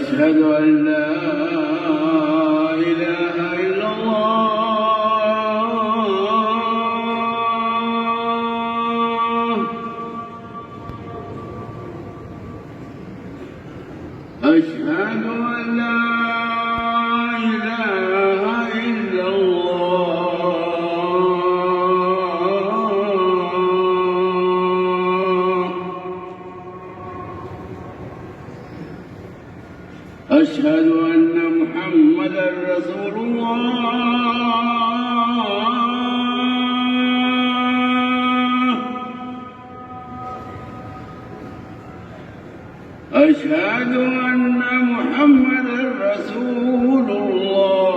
أشهد أن لا إله إلا الله. أشهد أن لا إله إلا الله. أشهد أن محمدًا رسول الله. أشهد أن محمدًا رسول الله.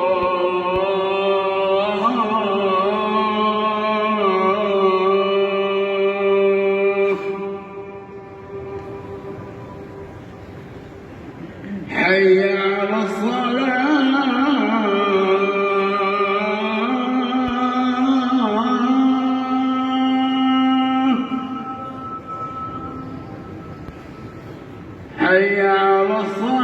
حي على الصلاة. حي على الصلاة.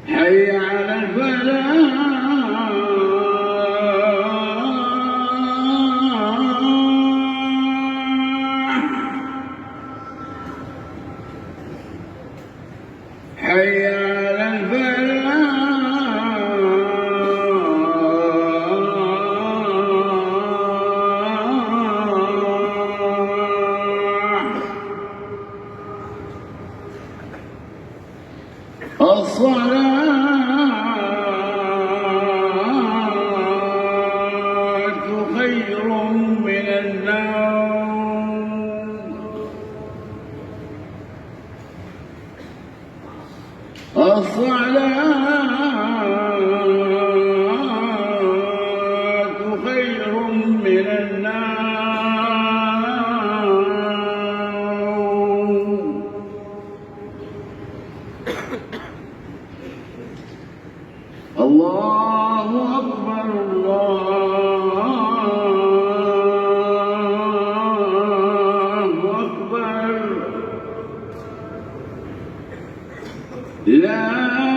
حي على الفلاح. حي على الفلاح. الصلاة خير من النوم. الصلاة خير من النوم. الله أكبر. الله أكبر. لا